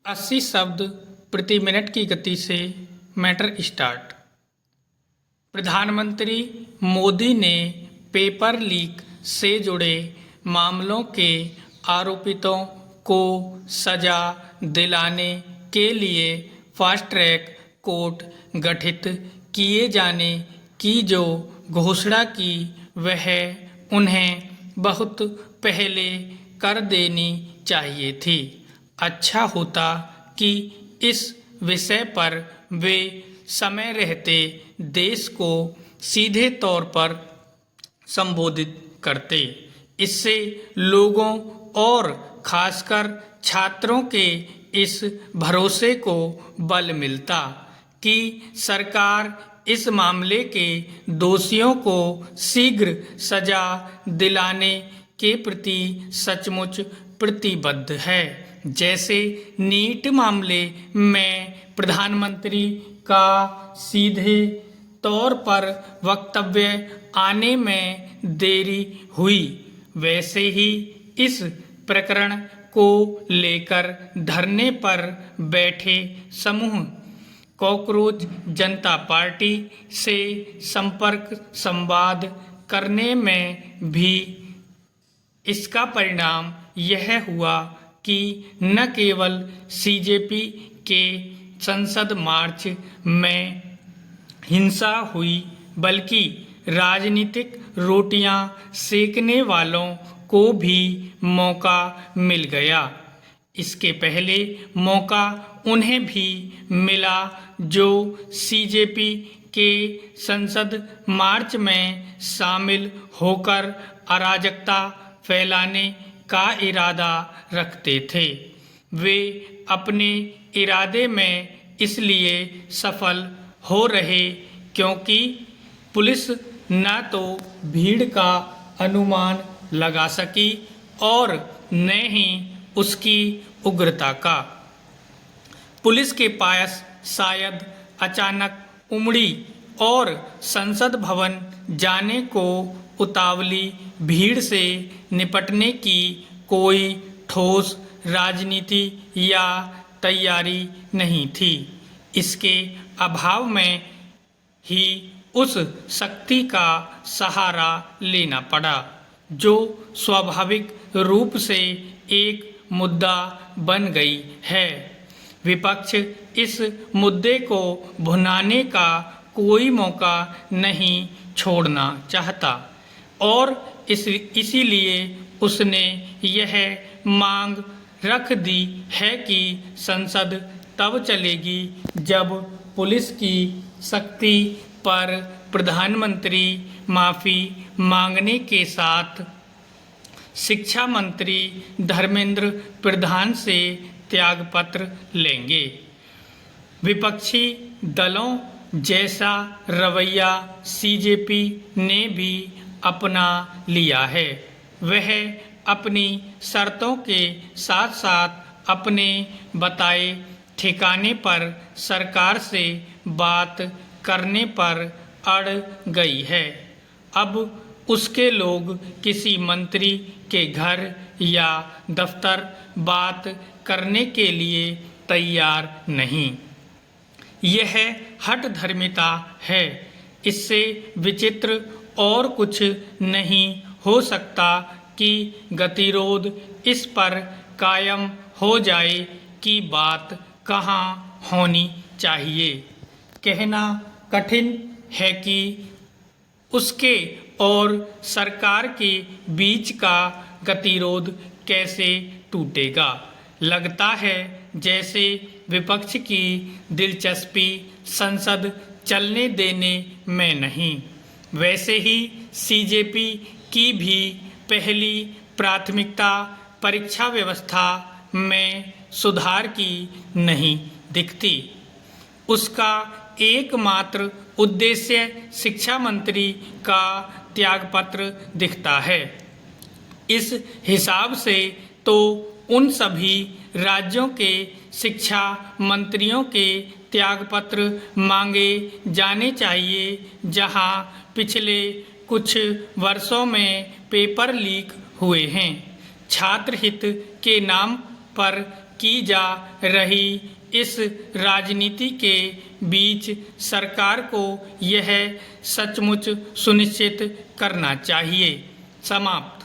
80 शब्द प्रति मिनट की गति से मैटर स्टार्ट। प्रधानमंत्री मोदी ने पेपर लीक से जुड़े मामलों के आरोपितों को सजा दिलाने के लिए फास्ट ट्रैक कोर्ट गठित किए जाने की जो घोषणा की वह उन्हें बहुत पहले कर देनी चाहिए थी। अच्छा होता कि इस विषय पर वे समय रहते देश को सीधे तौर पर संबोधित करते। इससे लोगों और खासकर छात्रों के इस भरोसे को बल मिलता कि सरकार इस मामले के दोषियों को शीघ्र सजा दिलाने के प्रति सचमुच प्रतिबद्ध है। जैसे नीट मामले में प्रधानमंत्री का सीधे तौर पर वक्तव्य आने में देरी हुई, वैसे ही इस प्रकरण को लेकर धरने पर बैठे समूह कॉकरोच जनता पार्टी से संपर्क संवाद करने में भी इसका परिणाम यह हुआ कि न केवल सीजेपी के संसद मार्च में हिंसा हुई बल्कि राजनीतिक रोटियां सेकने वालों को भी मौका मिल गया। इसके पहले मौका उन्हें भी मिला जो सीजेपी के संसद मार्च में शामिल होकर अराजकता फैलाने का इरादा रखते थे। वे अपने इरादे में इसलिए सफल हो रहे क्योंकि पुलिस न तो भीड़ का अनुमान लगा सकी और न ही उसकी उग्रता का। पुलिस के पास शायद अचानक उमड़ी और संसद भवन जाने को उतावली भीड़ से निपटने की कोई ठोस राजनीति या तैयारी नहीं थी। इसके अभाव में ही उस शक्ति का सहारा लेना पड़ा जो स्वाभाविक रूप से एक मुद्दा बन गई है। विपक्ष इस मुद्दे को भुनाने का कोई मौका नहीं छोड़ना चाहता और इसीलिए उसने यह मांग रख दी है कि संसद तब चलेगी जब पुलिस की शक्ति पर प्रधानमंत्री माफ़ी मांगने के साथ शिक्षा मंत्री धर्मेंद्र प्रधान से त्यागपत्र लेंगे। विपक्षी दलों जैसा रवैया सीजेपी ने भी अपना लिया है। वह अपनी शर्तों के साथ साथ अपने बताए ठिकाने पर सरकार से बात करने पर अड़ गई है। अब उसके लोग किसी मंत्री के घर या दफ्तर बात करने के लिए तैयार नहीं। यह हठधर्मिता है। इससे विचित्र और कुछ नहीं हो सकता कि गतिरोध इस पर कायम हो जाए कि बात कहाँ होनी चाहिए। कहना कठिन है कि उसके और सरकार के बीच का गतिरोध कैसे टूटेगा। लगता है जैसे विपक्ष की दिलचस्पी संसद चलने देने में नहीं। वैसे ही सीजेपी की भी पहली प्राथमिकता परीक्षा व्यवस्था में सुधार की नहीं दिखती। उसका एकमात्र उद्देश्य शिक्षा मंत्री का त्यागपत्र दिखता है। इस हिसाब से तो उन सभी राज्यों के शिक्षा मंत्रियों के त्यागपत्र मांगे जाने चाहिए जहां पिछले कुछ वर्षों में पेपर लीक हुए हैं। छात्र हित के नाम पर की जा रही इस राजनीति के बीच सरकार को यह सचमुच सुनिश्चित करना चाहिए। समाप्त।